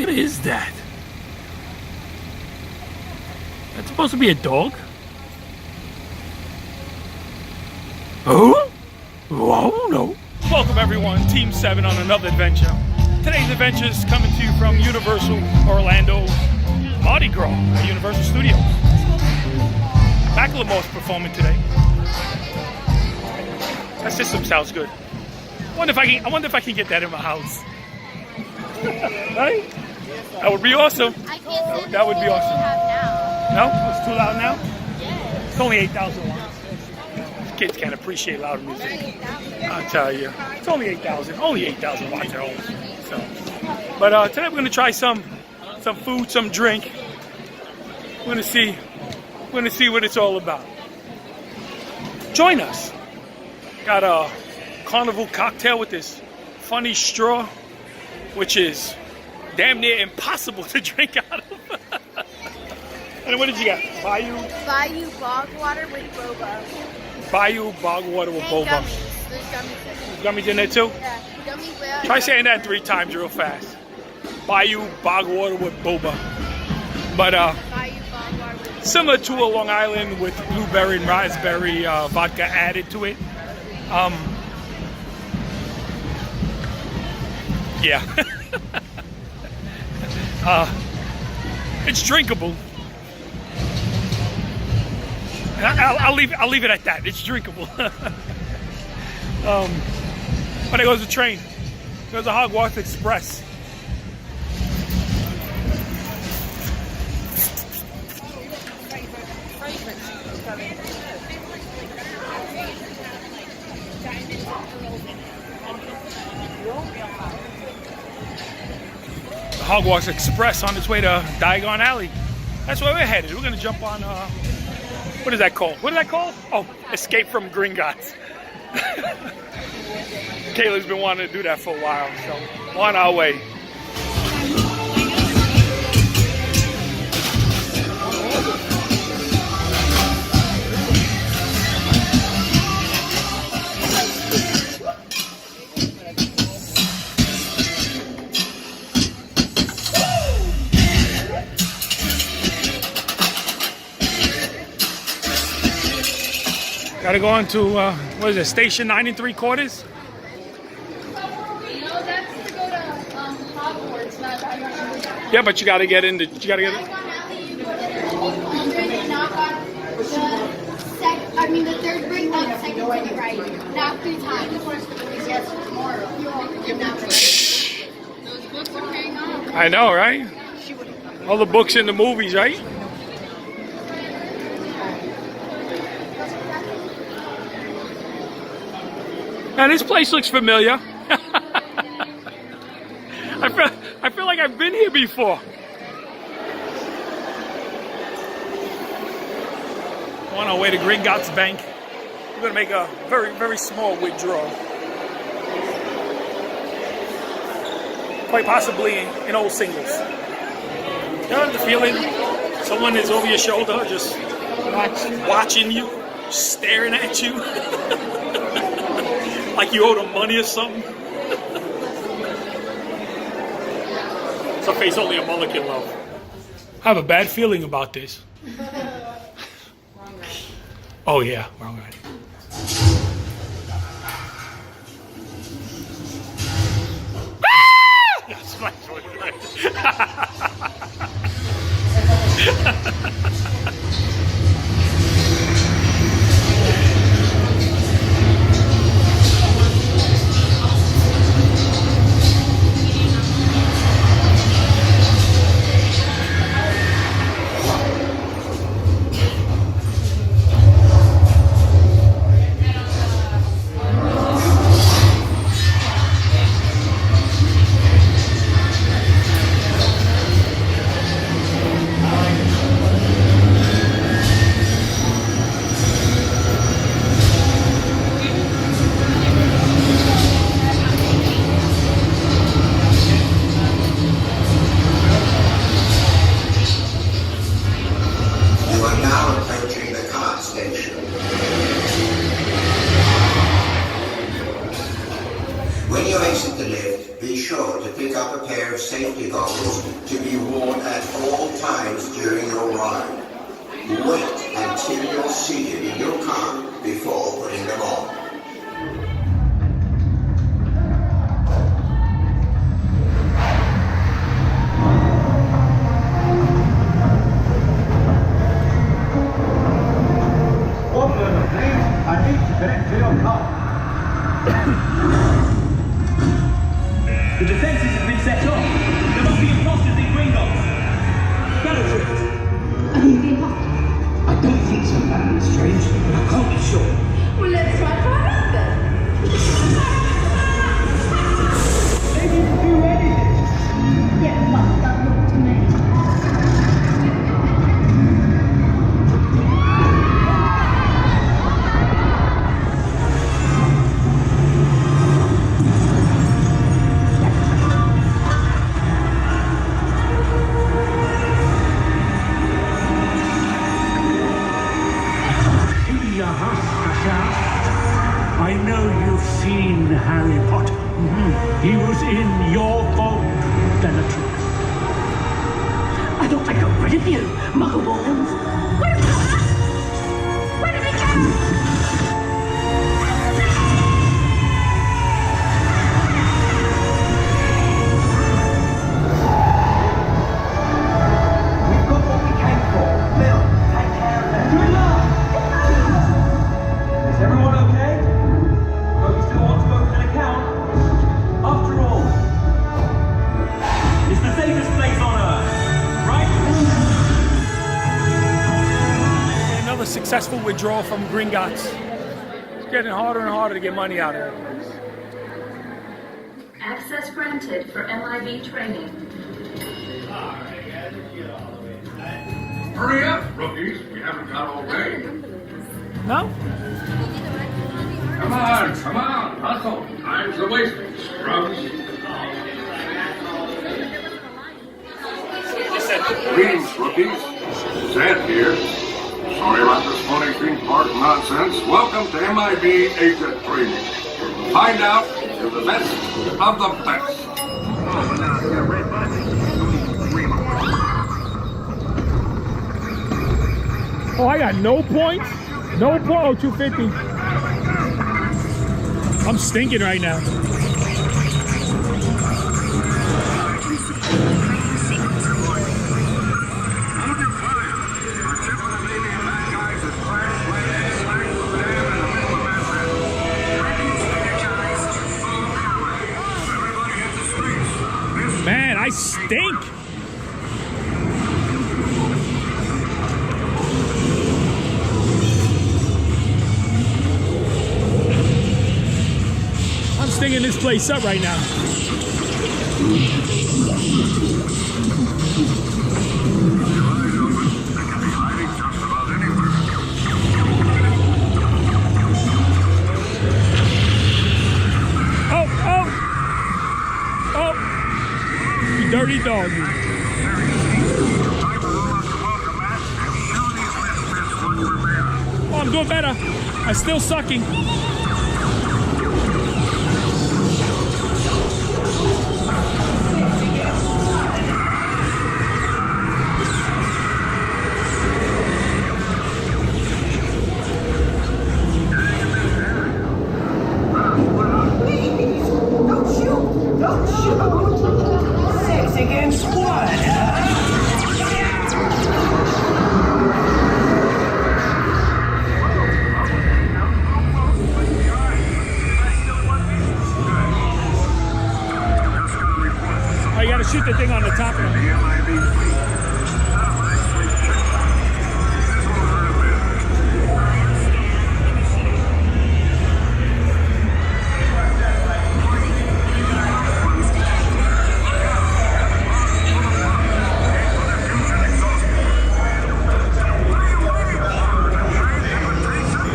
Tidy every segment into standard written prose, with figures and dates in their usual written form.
is that? That's supposed to be a dog? Oh? Oh no. Welcome everyone, Team 7 on another adventure. Today's adventure is coming to you from Universal Orlando Mardi Gras at Universal Studios. Macklemore's performing today. That system sounds good. I wonder if I can get that in my house. Right? That would be awesome. That would be awesome. No? It's too loud now? Yeah. It's only 8,000 watts. Kids can't appreciate loud music. I'll tell you. It's only 8,000. Only 8,000 watts at home. So. But today we're going to try some food, some drink. We're going to see what it's all about. Join us. Got a carnival cocktail with this funny straw, which is damn near impossible to drink out of. And what did you got? Bayou bog water with boba. Bayou bog water with boba. Gummies. There's gummies in there. Gummies in there too? Yeah. Gummies with. Try saying that 3 times real fast. Bayou bog water with boba. But Bayou bog water with similar to a Long Island with blueberry and raspberry vodka added to it. Yeah. It's drinkable. I'll leave it at that. It's drinkable. But there goes the train. There's a Hogwarts Express. The Hogwarts Express on its way to Diagon Alley. That's where we're headed. We're gonna jump on what is that called? What is that called? Oh, Escape From Gringots. Kayla's been wanting to do that for a while, so we're on our way. Gotta go on to, what is it, station 9 3/4? No, that's to go to Hogwarts, not Diagon Alley. Yeah, but you gotta get in. Diagon Alley, you go to the 800 knock on the third ring up, second to the right. Not 3 times. Yes, tomorrow. Those books are paying off. I know, right? All the books in the movies, right? Now this place looks familiar. I feel like I've been here before. On our way to Gringots Bank. We're gonna make a very, very small withdrawal. Quite possibly in old singles. You know the feeling? Someone is over your shoulder, just watching you, staring at you. Like you owe them money or something. It's a face only a mother can love. I have a bad feeling about this. Oh yeah, wrong guy. That's my safety goggles to be worn at all times during your ride. Wait until you're seated in your car before putting them on. One moment, please. I need to connect to your car. The defences have been set off. There must be imposters in Gringots. Bellatrix! Are you being hot? I don't think so, Madam Lestrange, but I can't be sure. Well, let's try for our own then. They didn't do anything. Yeah, well, that looked to me. I know you've seen Harry Potter. He was in your vault, Bellatrix. I thought I got rid of you, Muggleborns. Where's the hat? Where did it go? We've got what we came for. Bill, take care of them. Good luck! Is everyone okay? Don't you still want to open an account? After all, it's the safest place on Earth, right? Another successful withdrawal from Gringots. It's getting harder and harder to get money out of it. Access granted for MIB training. Hurry up, rookies. We haven't got all day. No? Come on. Hustle. Time's a wasting, scrubs. Greetings, rookies. Zed here. Sorry about this funny theme park nonsense. Welcome to MIB Agent Training. Find out if you're the best of the best. Oh, I got no points? No point. Oh, 250. I'm stinking right now. Man, I stink. I'm stinging this place up right now. Oh, you dirty dog. Oh, I'm doing better. I'm still sucking. Shoot the thing on the top of it.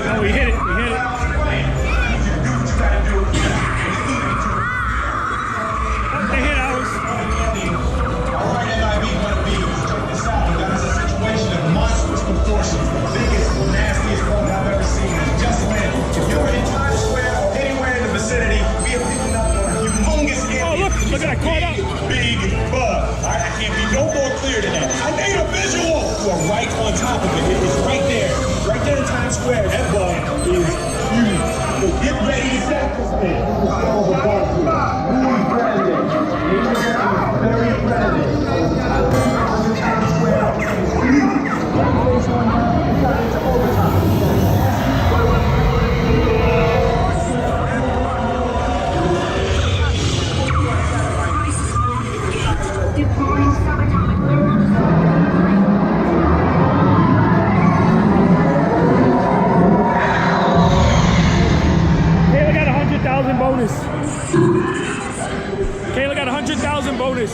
Oh, we hit it. We hit it. Oh, they hit ours. Kayla got 100,000 bonus. Kayla got 100,000 bonus.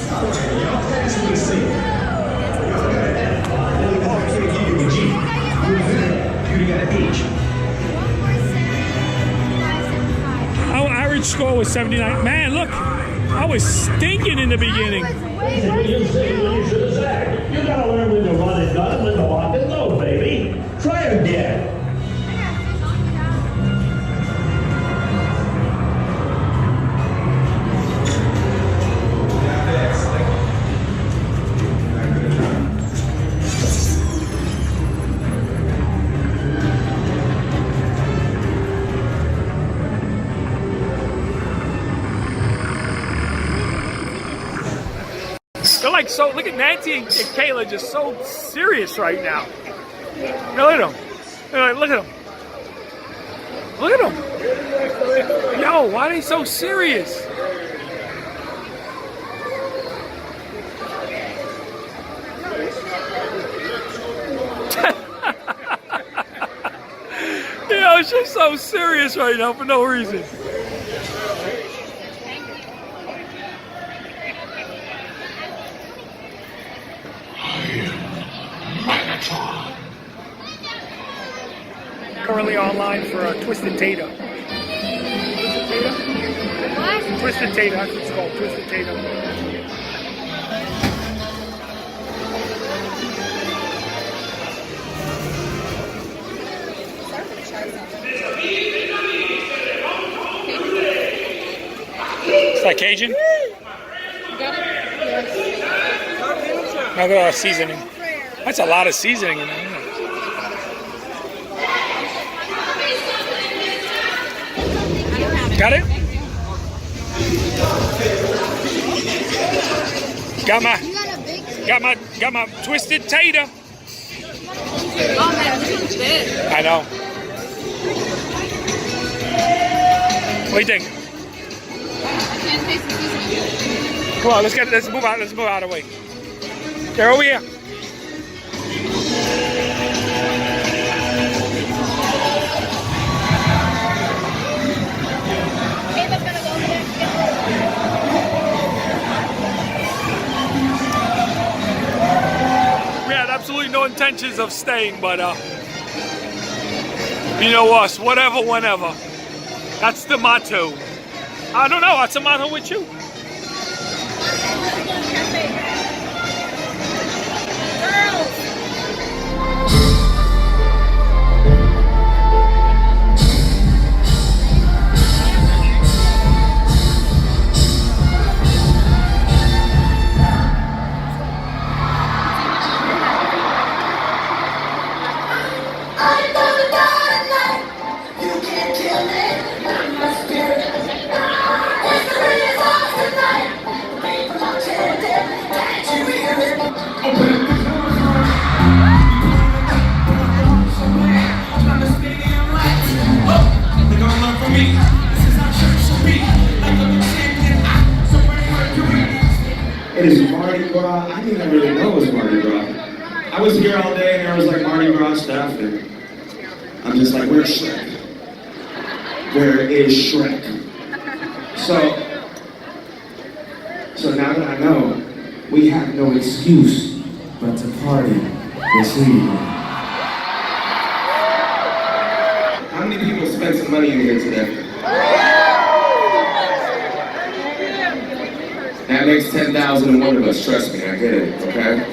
Our average score was 79. Man, look, I was stinking in the beginning. You say what you should have said. You gotta learn when to run and gun and when to lock and load, baby. Try again. They're like so. Look at Nancy and Kayla, just so serious right now. Look at them. Look at them. Look at them. Yo, why are they so serious? Yo, she's so serious right now for no reason. Currently online for a Twisted Tater. Twisted Tater? What? Twisted Tater, that's what it's called, Twisted Tater. Is that Cajun? Another seasoning. That's a lot of seasoning in there. Isn't it? Got it? Got my Twisted Tater. Oh man, this one's big. I know. What do you think? I can't taste the seasoning. Come on, let's move out of the way. They're over here. We had absolutely no intentions of staying, but you know us, whatever, whenever. That's the motto. I don't know, what's the motto with you? It is Mardi Gras. I didn't really know it was Mardi Gras. I was here all day and there was like Mardi Gras stuff and I'm just like, where's Shrek? Where is Shrek? So now that I know, we have no excuse but to party this evening. How many people spent some money in here today? That makes 10,001 of us, trust me, I get it, okay?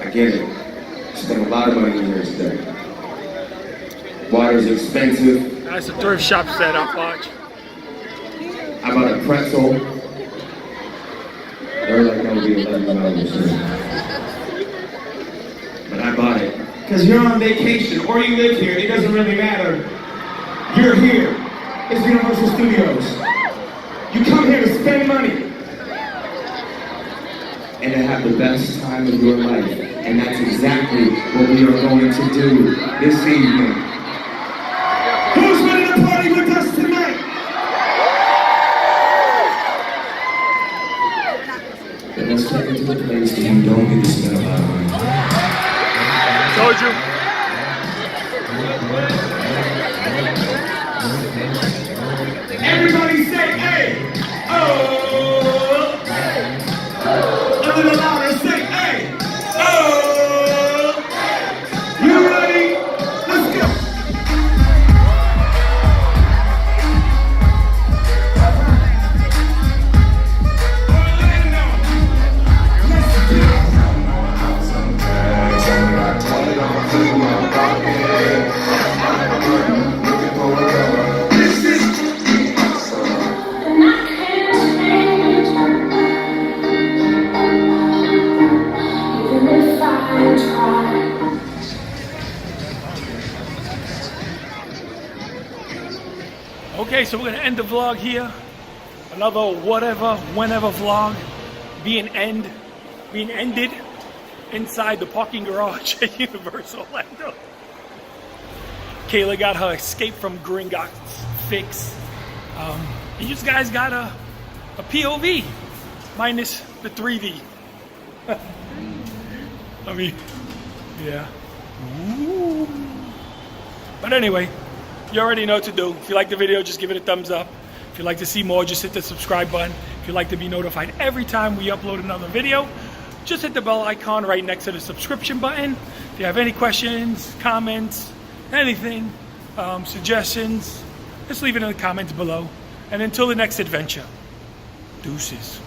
I get it. Spent a lot of money in here today. Water's expensive. That's a thrift shop setup, watch. I bought a pretzel. They're like, that would be $11. But I bought it. Because you're on vacation, or you live here, it doesn't really matter. You're here. is Universal Studios. You come here to spend money and to have the best time of your life. And that's exactly what we are going to do this evening. Who's ready to party with us tonight? Then let's take it to the place that you don't need to spend a lot of money. Told you. Everybody say, hey! Oh! A little louder, say, hey! Oh! You ready? Let's go! Okay, so we're gonna end the vlog here. Another whatever, whenever vlog being ended inside the parking garage at Universal Orlando. Kayla got her Escape From Gringots fix. And you guys got a POV minus the 3D. I mean, yeah. Ooh. But anyway, you already know what to do. If you like the video, just give it a thumbs up. If you'd like to see more, just hit the subscribe button. If you'd like to be notified every time we upload another video, just hit the bell icon right next to the subscription button. If you have any questions, comments, anything, suggestions, just leave it in the comments below. And until the next adventure, deuces.